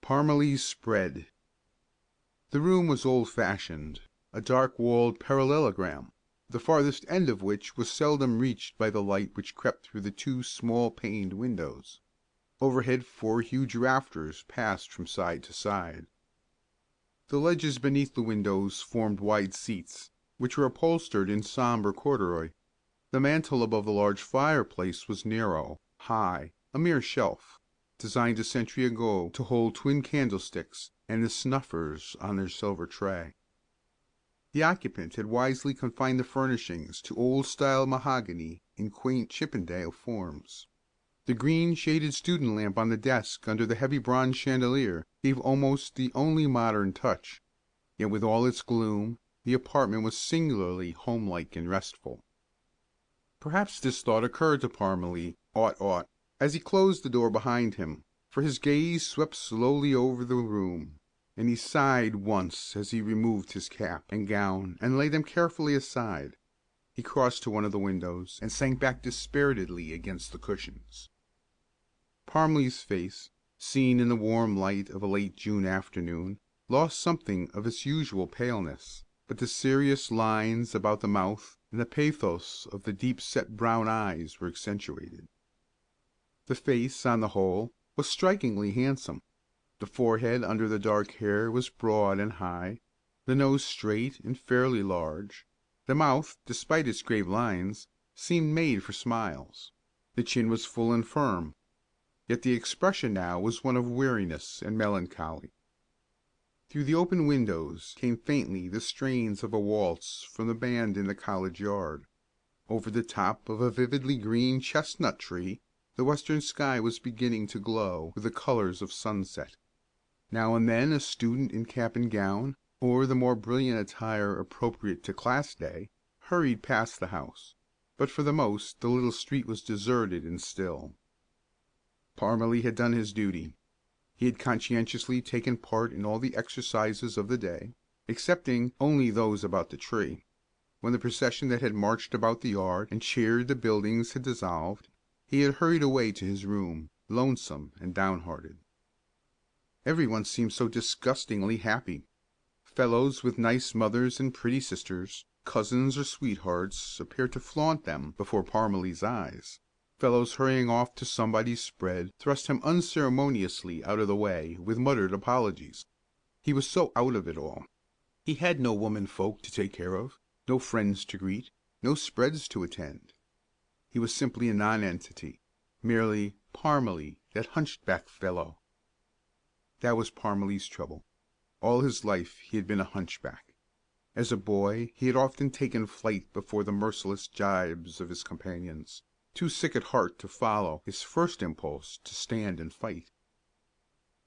Parmelee's spread. The room was old-fashioned, a dark-walled parallelogram, the farthest end of which was seldom reached by the light which crept through the two small-paned windows. Overhead 4 huge rafters passed from side to side. The ledges beneath the windows formed wide seats, which were upholstered in sombre corduroy. The mantel above the large fireplace was narrow, high, a mere shelf, designed a century ago to hold twin candlesticks and the snuffers on their silver tray. The occupant had wisely confined the furnishings to old-style mahogany in quaint Chippendale forms. The green shaded student lamp on the desk under the heavy bronze chandelier gave almost the only modern touch, yet with all its gloom the apartment was singularly homelike and restful. Perhaps this thought occurred to Parmelee, as he closed the door behind him, for his gaze swept slowly over the room, and he sighed once as he removed his cap and gown and laid them carefully aside. He crossed to one of the windows and sank back dispiritedly against the cushions. Parmelee's face, seen in the warm light of a late June afternoon, lost something of its usual paleness, but the serious lines about the mouth and the pathos of the deep-set brown eyes were accentuated. The face, on the whole, was strikingly handsome. The forehead under the dark hair was broad and high, the nose straight and fairly large. The mouth, despite its grave lines, seemed made for smiles. The chin was full and firm, yet the expression now was one of weariness and melancholy. Through the open windows came faintly the strains of a waltz from the band in the college yard. Over the top of a vividly green chestnut tree the western sky was beginning to glow with the colors of sunset. Now and then a student in cap and gown, or the more brilliant attire appropriate to class day, hurried past the house, but for the most the little street was deserted and still. Parmelee had done his duty. He had conscientiously taken part in all the exercises of the day, excepting only those about the tree. When the procession that had marched about the yard and cheered the buildings had dissolved, he had hurried away to his room, lonesome and downhearted. Everyone seemed so disgustingly happy. Fellows with nice mothers and pretty sisters, cousins or sweethearts, appeared to flaunt them before Parmelee's eyes. Fellows hurrying off to somebody's spread thrust him unceremoniously out of the way with muttered apologies. He was so out of it all. He had no women-folk to take care of, no friends to greet, no spreads to attend. He was simply a nonentity, merely Parmelee, that hunchback fellow. That was Parmelee's trouble. All his life he had been a hunchback. As a boy he had often taken flight before the merciless gibes of his companions, too sick at heart to follow his first impulse to stand and fight.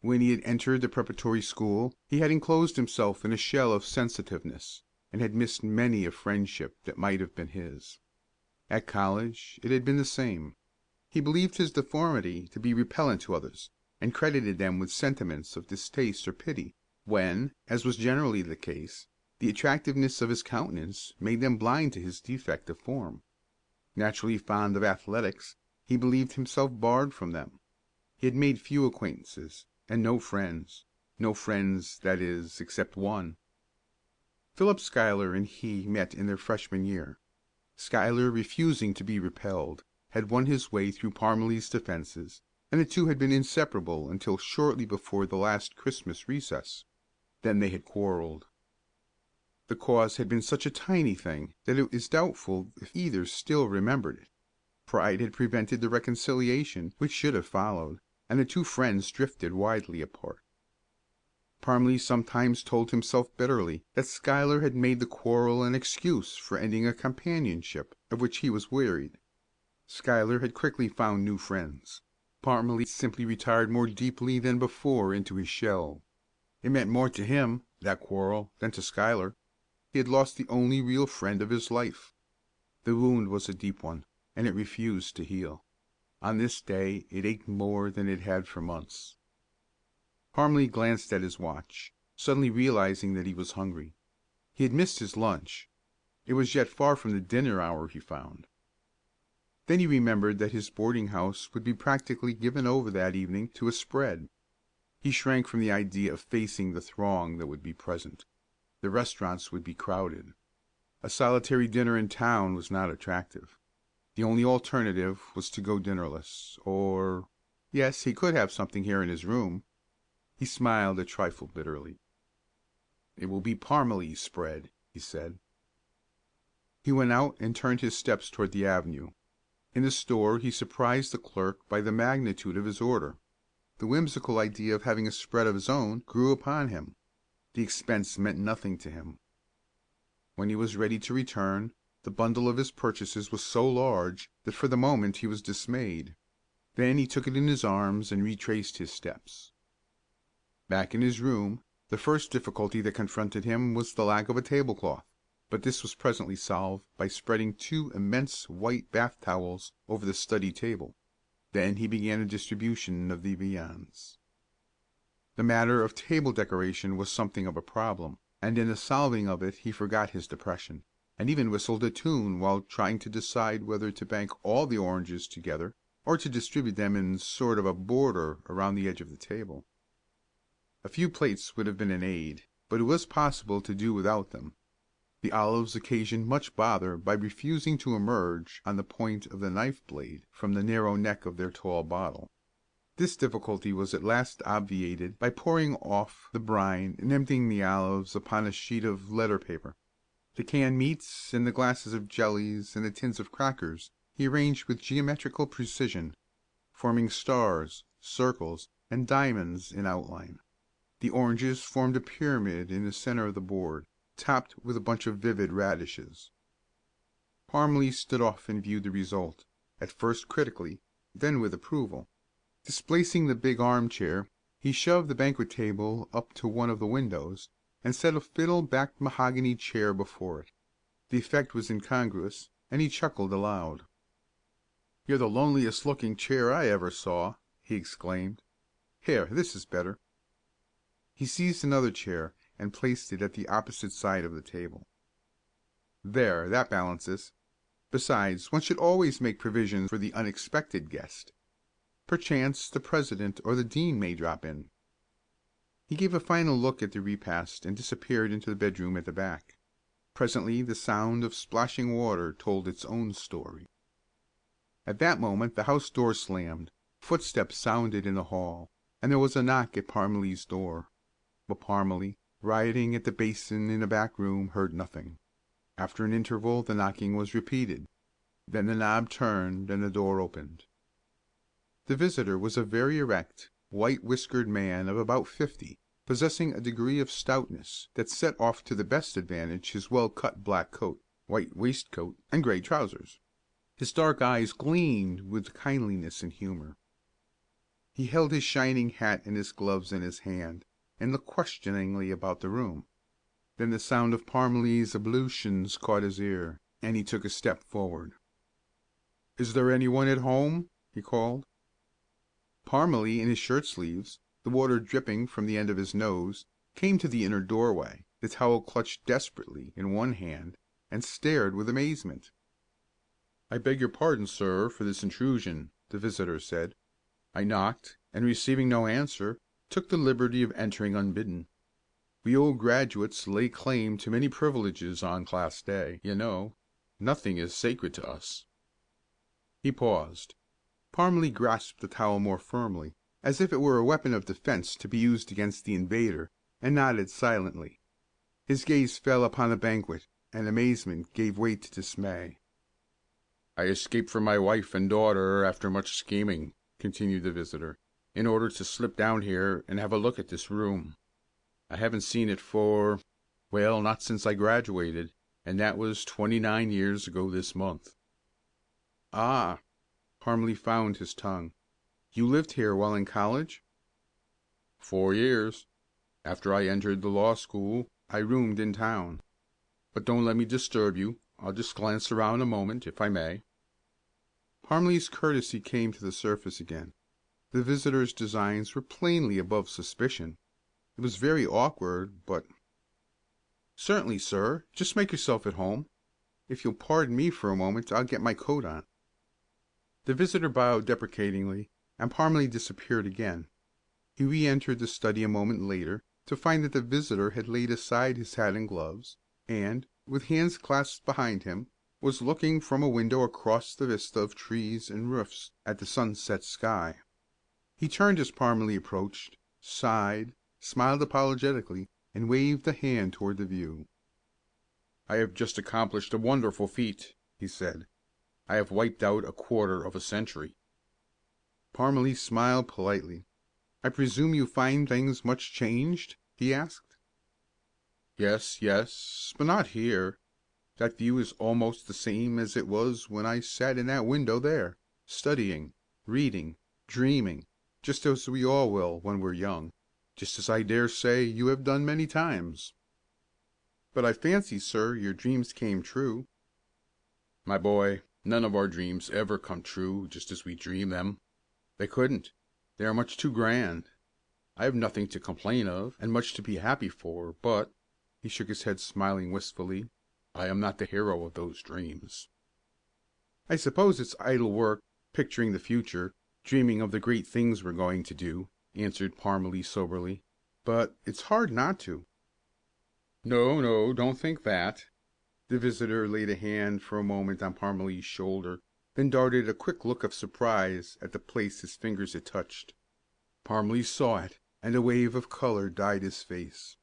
When he had entered the preparatory school he had enclosed himself in a shell of sensitiveness, and had missed many a friendship that might have been his. At college it had been the same. He believed his deformity to be repellent to others, and credited them with sentiments of distaste or pity, when, as was generally the case, the attractiveness of his countenance made them blind to his defect of form. Naturally fond of athletics, he believed himself barred from them. He had made few acquaintances, and no friends, that is, except one. Philip Schuyler and he met in their freshman year. Schuyler, refusing to be repelled, had won his way through Parmelee's defenses, and the two had been inseparable until shortly before the last Christmas recess. Then they had quarreled. The cause had been such a tiny thing that it is doubtful if either still remembered it. Pride had prevented the reconciliation which should have followed, and the two friends drifted widely apart. Parmelee sometimes told himself bitterly that Schuyler had made the quarrel an excuse for ending a companionship of which he was wearied. Schuyler had quickly found new friends. Parmelee simply retired more deeply than before into his shell. It meant more to him, that quarrel, than to Schuyler. He had lost the only real friend of his life. The wound was a deep one, and it refused to heal. On this day it ached more than it had for months. Parmelee glanced at his watch, suddenly realizing that he was hungry. He had missed his lunch. It was yet far from the dinner hour, he found. Then he remembered that his boarding house would be practically given over that evening to a spread. He shrank from the idea of facing the throng that would be present. The restaurants would be crowded. A solitary dinner in town was not attractive. The only alternative was to go dinnerless, or yes, he could have something here in his room. He smiled a trifle bitterly. "It will be Parmelee's spread," he said. He went out and turned his steps toward the avenue. In the store he surprised the clerk by the magnitude of his order. The whimsical idea of having a spread of his own grew upon him. The expense meant nothing to him. When he was ready to return, the bundle of his purchases was so large that for the moment he was dismayed. Then he took it in his arms and retraced his steps. Back in his room, the first difficulty that confronted him was the lack of a tablecloth, but this was presently solved by spreading 2 immense white bath towels over the study table. Then he began a distribution of the viands. The matter of table decoration was something of a problem, and in the solving of it he forgot his depression, and even whistled a tune while trying to decide whether to bank all the oranges together or to distribute them in sort of a border around the edge of the table. A few plates would have been an aid, but it was possible to do without them. The olives occasioned much bother by refusing to emerge on the point of the knife blade from the narrow neck of their tall bottle. This difficulty was at last obviated by pouring off the brine and emptying the olives upon a sheet of letter paper. The canned meats and the glasses of jellies and the tins of crackers he arranged with geometrical precision, forming stars, circles, and diamonds in outline. The oranges formed a pyramid in the center of the board, topped with a bunch of vivid radishes. Parmelee stood off and viewed the result, at first critically, then with approval. Displacing the big armchair, he shoved the banquet table up to one of the windows, and set a fiddle-backed mahogany chair before it. The effect was incongruous, and he chuckled aloud. "You're the loneliest-looking chair I ever saw," he exclaimed. "Here, this is better." He seized another chair and placed it at the opposite side of the table. "There, that balances. Besides, one should always make provision for the unexpected guest. Perchance the president or the dean may drop in." He gave a final look at the repast and disappeared into the bedroom at the back. Presently the sound of splashing water told its own story. At that moment the house door slammed, footsteps sounded in the hall, and there was a knock at Parmelee's door. But Parmelee, rioting at the basin in a back room, heard nothing. After an interval the knocking was repeated. Then the knob turned and the door opened. The visitor was a very erect, white-whiskered man of about 50, possessing a degree of stoutness that set off to the best advantage his well-cut black coat, white waistcoat, and gray trousers. His dark eyes gleamed with kindliness and humor. He held his shining hat and his gloves in his hand, and looked questioningly about the room. Then the sound of Parmelee's ablutions caught his ear, and he took a step forward. "Is there any one at home?" he called. Parmelee, in his shirt sleeves, the water dripping from the end of his nose, came to the inner doorway, the towel clutched desperately in one hand, and stared with amazement. "I beg your pardon, sir, for this intrusion," the visitor said. "I knocked, and receiving no answer, took the liberty of entering unbidden. We old graduates lay claim to many privileges on Class Day, you know. Nothing is sacred to us." He paused. Parmelee grasped the towel more firmly, as if it were a weapon of defense to be used against the invader, and nodded silently. His gaze fell upon the banquet, and amazement gave way to dismay. "I escaped from my wife and daughter after much scheming," continued the visitor, "in order to slip down here and have a look at this room. I haven't seen it well, not since I graduated, and that was 29 years ago this month." "Ah!" Parmelee found his tongue. "You lived here while in college?" "4 years. After I entered the law school, I roomed in town. But don't let me disturb you. I'll just glance around a moment, if I may." Parmelee's courtesy came to the surface again. The visitor's designs were plainly above suspicion. It was very awkward, but "Certainly, sir. Just make yourself at home. If you'll pardon me for a moment, I'll get my coat on." The visitor bowed deprecatingly, and Parmelee disappeared again. He re-entered the study a moment later, to find that the visitor had laid aside his hat and gloves, and, with hands clasped behind him, was looking from a window across the vista of trees and roofs at the sunset sky. He turned as Parmelee approached, sighed, smiled apologetically, and waved a hand toward the view. "I have just accomplished a wonderful feat," he said. "I have wiped out a quarter of a century." Parmelee smiled politely. "I presume you find things much changed?" he asked. "Yes, yes, but not here. That view is almost the same as it was when I sat in that window there, studying, reading, dreaming, just as we all will when we're young, just as I dare say you have done many times." "But I fancy, sir, your dreams came true." "My boy, none of our dreams ever come true just as we dream them. They couldn't. They are much too grand. I have nothing to complain of, and much to be happy for, but," he shook his head smiling wistfully, "I am not the hero of those dreams." "I suppose it's idle work, picturing the future, dreaming of the great things we're going to do," answered Parmelee soberly, "but it's hard not to." "No, no, don't think that." The visitor laid a hand for a moment on Parmelee's shoulder, then darted a quick look of surprise at the place his fingers had touched. Parmelee saw it, and a wave of color dyed his face.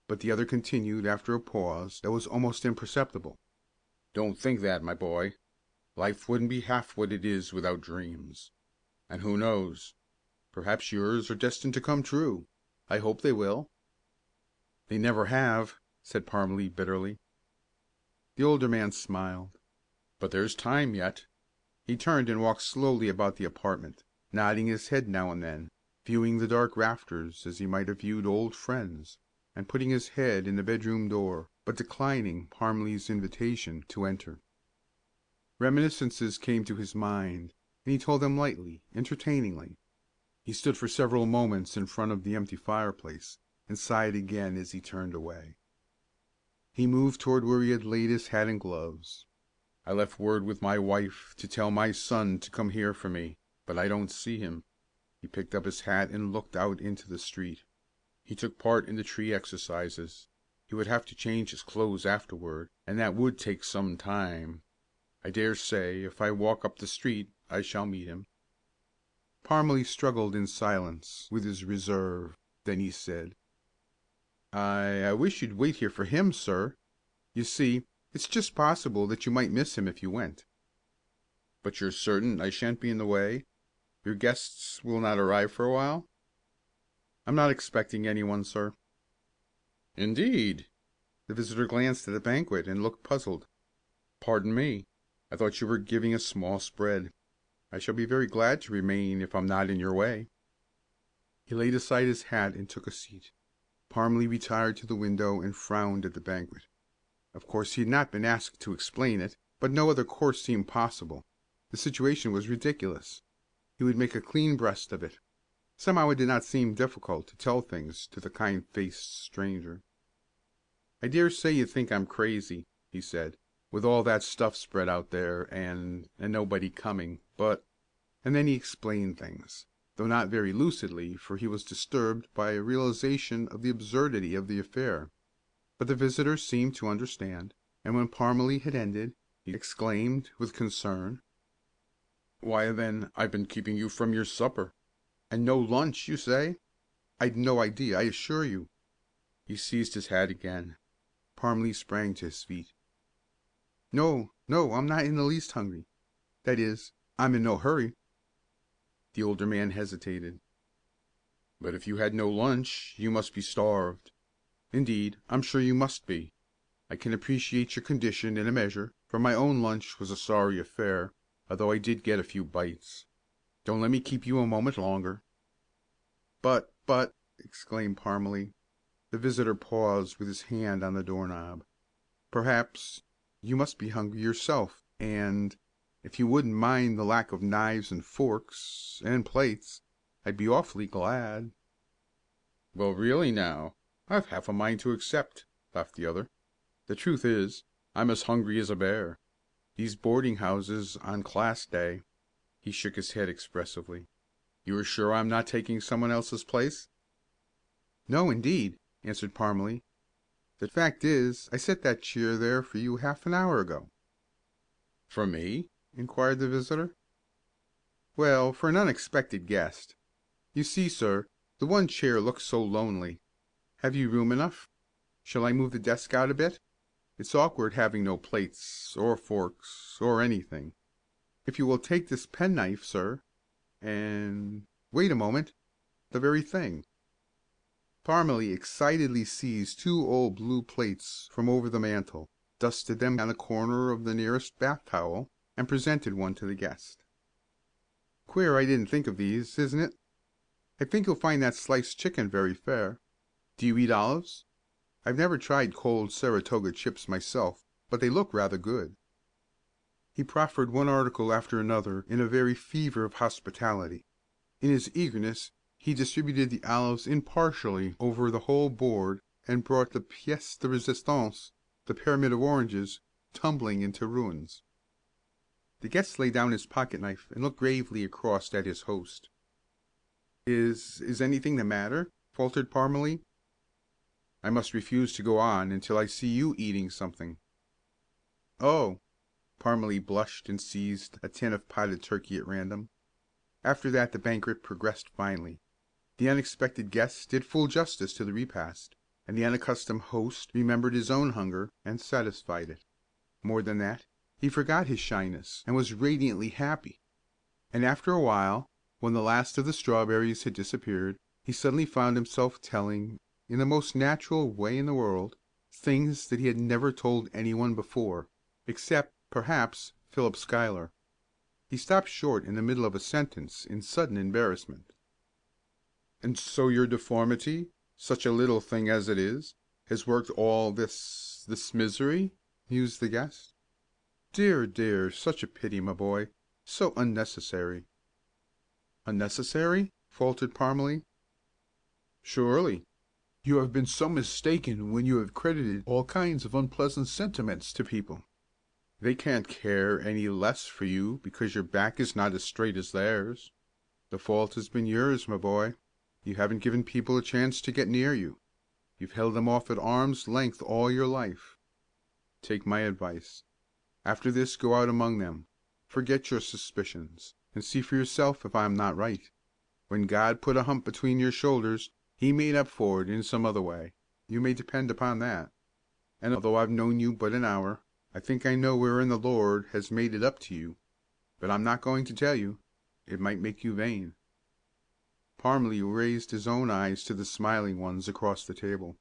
But the other continued after a pause that was almost imperceptible. "Don't think that, my boy. Life wouldn't be half what it is without dreams. And who knows? Perhaps yours are destined to come true. I hope they will." "They never have," said Parmelee bitterly. The older man smiled. "But there's time yet." He turned and walked slowly about the apartment, nodding his head now and then, viewing the dark rafters as he might have viewed old friends, and putting his head in the bedroom door, but declining Parmelee's invitation to enter. Reminiscences came to his mind, and he told them lightly, entertainingly. He stood for several moments in front of the empty fireplace, and sighed again as he turned away. He moved toward where he had laid his hat and gloves. "I left word with my wife to tell my son to come here for me, but I don't see him." He picked up his hat and looked out into the street. "He took part in the tree exercises. He would have to change his clothes afterward, and that would take some time. I dare say if I walk up the street I shall meet him." Parmelee struggled in silence with his reserve. Then he said, I wish you'd wait here for him, sir. You see, it's just possible that you might miss him if you went." "But you're certain I shan't be in the way? Your guests will not arrive for a while?" "I'm not expecting anyone, sir." "Indeed?" The visitor glanced at the banquet and looked puzzled. "Pardon me. I thought you were giving a small spread. I shall be very glad to remain if I'm not in your way." He laid aside his hat and took a seat. Parmelee retired to the window and frowned at the banquet. Of course he had not been asked to explain it, but no other course seemed possible. The situation was ridiculous. He would make a clean breast of it. Somehow it did not seem difficult to tell things to the kind-faced stranger. "I dare say you think I'm crazy," he said, "with all that stuff spread out there, and nobody coming, but—" And then he explained things, though not very lucidly, for he was disturbed by a realization of the absurdity of the affair. But the visitor seemed to understand, and when Parmelee had ended, he exclaimed with concern, "Why, then, I've been keeping you from your supper. And no lunch, you say? I'd no idea, I assure you." He seized his hat again. Parmelee sprang to his feet. "No, no, I'm not in the least hungry. That is, I'm in no hurry." The older man hesitated. "But if you had no lunch, you must be starved. Indeed, I'm sure you must be. I can appreciate your condition in a measure, for my own lunch was a sorry affair, although I did get a few bites. Don't let me keep you a moment longer." But," exclaimed Parmelee. The visitor paused with his hand on the doorknob. "Perhaps you must be hungry yourself, and if you wouldn't mind the lack of knives and forks and plates, I'd be awfully glad." "Well, really now, I've half a mind to accept," laughed the other. "The truth is, I'm as hungry as a bear. These boarding houses on Class Day—" He shook his head expressively. You are sure I'm not taking someone else's place?" "No, indeed," answered Parmelee. "The fact is, I set that chair there for you half an hour ago." "For me?" inquired the visitor. "Well, for an unexpected guest. You see, sir, the one chair looks so lonely. Have you room enough? Shall I move the desk out a bit? It's awkward having no plates, or forks, or anything. If you will take this penknife, sir, and wait a moment, the very thing." Parmelee excitedly seized two old blue plates from over the mantel, dusted them on the corner of the nearest bath towel, and presented one to the guest. "Queer I didn't think of these, isn't it? I think you'll find that sliced chicken very fair. Do you eat olives? I've never tried cold Saratoga chips myself, but they look rather good." He proffered one article after another in a very fever of hospitality. In his eagerness, he distributed the olives impartially over the whole board, and brought the pièce de résistance, the pyramid of oranges, tumbling into ruins. The guest laid down his pocket knife and looked gravely across at his host. Is anything the matter?" faltered Parmelee. "I must refuse to go on until I see you eating something." "Oh!" Parmelee blushed and seized a tin of potted turkey at random. After that the banquet progressed finely. The unexpected guest did full justice to the repast, and the unaccustomed host remembered his own hunger and satisfied it. More than that, he forgot his shyness and was radiantly happy. And after a while, when the last of the strawberries had disappeared, he suddenly found himself telling, in the most natural way in the world, things that he had never told anyone before, except, perhaps, Philip Schuyler. He stopped short in the middle of a sentence in sudden embarrassment. "And so your deformity, such a little thing as it is, has worked all this misery?" mused the guest. "Dear, dear, such a pity, my boy, so unnecessary." "Unnecessary?" faltered Parmelee. "Surely. You have been so mistaken when you have credited all kinds of unpleasant sentiments to people. They can't care any less for you because your back is not as straight as theirs. The fault has been yours, my boy. You haven't given people a chance to get near you. You've held them off at arm's length all your life. Take my advice. After this go out among them, forget your suspicions, and see for yourself if I'm not right. When God put a hump between your shoulders, he made up for it in some other way, you may depend upon that. And although I've known you but an hour, I think I know wherein the Lord has made it up to you. But I'm not going to tell you. It might make you vain." Parmelee raised his own eyes to the smiling ones across the table.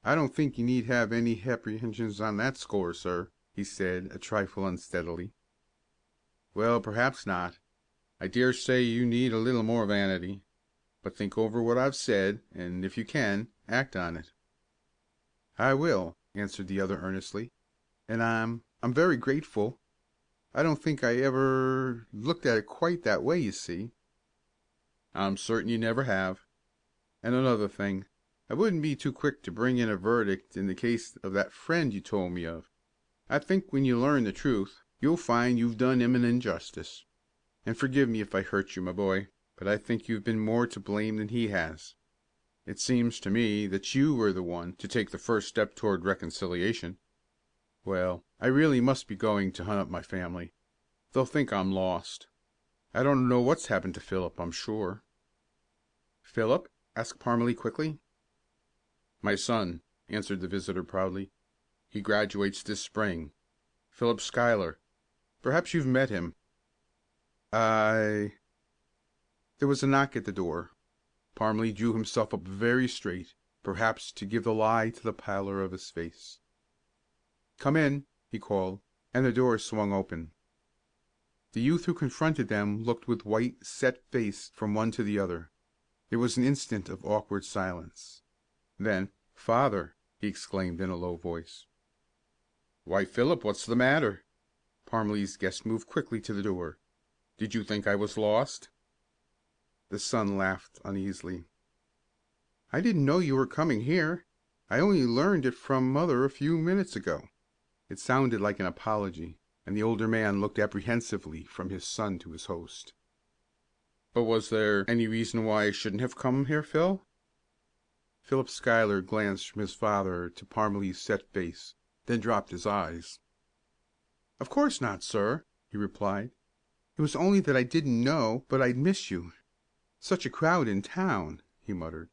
"I don't think you need have any apprehensions on that score, sir," he said, a trifle unsteadily. "Well, perhaps not. I dare say you need a little more vanity. But think over what I've said, and, if you can, act on it." "I will," answered the other earnestly. "And I'm very grateful. I don't think I ever looked at it quite that way, you see." "I'm certain you never have. And another thing, I wouldn't be too quick to bring in a verdict in the case of that friend you told me of. I think when you learn the truth, you'll find you've done him an injustice. And forgive me if I hurt you, my boy, but I think you've been more to blame than he has. It seems to me that you were the one to take the first step toward reconciliation. Well, I really must be going to hunt up my family. They'll think I'm lost. I don't know what's happened to Philip, I'm sure." "Philip?" asked Parmelee quickly. "My son," answered the visitor proudly. "He graduates this spring. Philip Schuyler. Perhaps you've met him." "I—" There was a knock at the door. Parmelee drew himself up very straight, perhaps to give the lie to the pallor of his face. "Come in," he called, and the door swung open. The youth who confronted them looked with white, set face from one to the other. There was an instant of awkward silence. Then, "Father!" he exclaimed in a low voice. "Why, Philip, what's the matter?" Parmelee's guest moved quickly to the door. "Did you think I was lost?" The son laughed uneasily. "I didn't know you were coming here. I only learned it from mother a few minutes ago." It sounded like an apology, and the older man looked apprehensively from his son to his host. But was there any reason why I shouldn't have come here, Phil? Philip Schuyler glanced from his father to Parmelee's set face, then dropped his eyes. "Of course not, sir," he replied. "It was only that I didn't know but I'd miss you. Such a crowd in town," he muttered.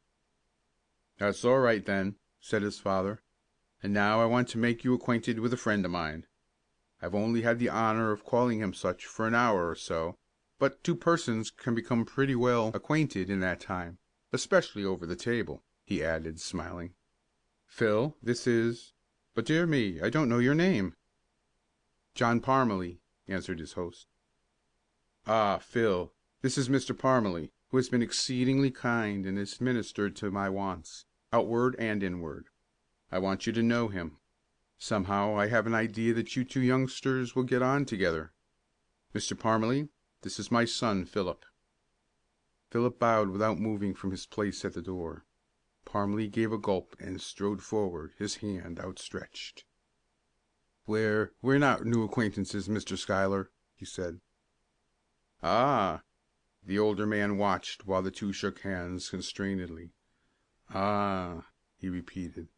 "That's all right, then," said his father. "And now I want to make you acquainted with a friend of mine. I've only had the honor of calling him such for an hour or so, but two persons can become pretty well acquainted in that time, especially over the table," he added, smiling. "Phil, this is but dear me, I don't know your name." "John Parmelee," answered his host. "Ah, Phil, this is Mr. Parmelee, who has been exceedingly kind and has ministered to my wants, outward and inward. I want you to know him. Somehow I have an idea that you two youngsters will get on together. Mr. Parmelee, this is my son, Philip." Philip bowed without moving from his place at the door. Parmelee gave a gulp and strode forward, his hand outstretched. "We're not new acquaintances, Mr. Schuyler," he said. "Ah!" The older man watched while the two shook hands constrainedly. "Ah!" he repeated.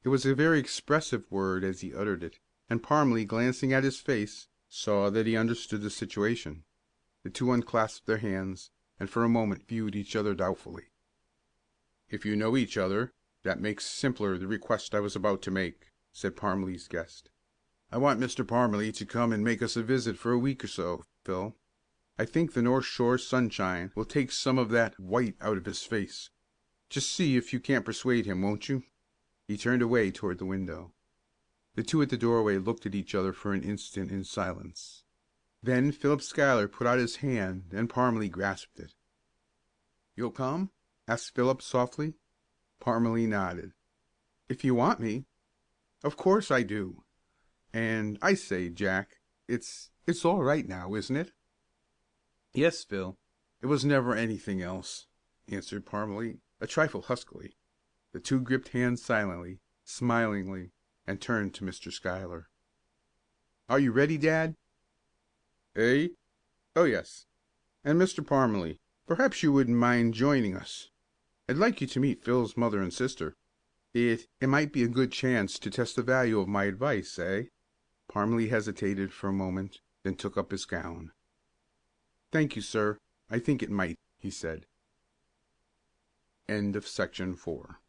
It was a very expressive word as he uttered it, and Parmelee, glancing at his face, saw that he understood the situation. The two unclasped their hands, and for a moment viewed each other doubtfully. "If you know each other, that makes simpler the request I was about to make," said Parmelee's guest. "I want Mr. Parmelee to come and make us a visit for a week or so, Phil. I think the North Shore sunshine will take some of that white out of his face. Just see if you can't persuade him, won't you?" He turned away toward the window. The two at the doorway looked at each other for an instant in silence. Then Philip Schuyler put out his hand and Parmelee grasped it. "You'll come?" asked Philip softly. Parmelee nodded. "If you want me." "Of course I do. And I say, Jack, it's all right now, isn't it?" "Yes, Phil. It was never anything else," answered Parmelee, a trifle huskily. The two gripped hands silently, smilingly, and turned to Mr. Schuyler. "Are you ready, Dad?" "Eh? Oh, yes. And Mr. Parmelee, perhaps you wouldn't mind joining us. I'd like you to meet Phil's mother and sister. It might be a good chance to test the value of my advice, eh?" Parmelee hesitated for a moment, then took up his gown. "Thank you, sir. I think it might," he said. End of section 4.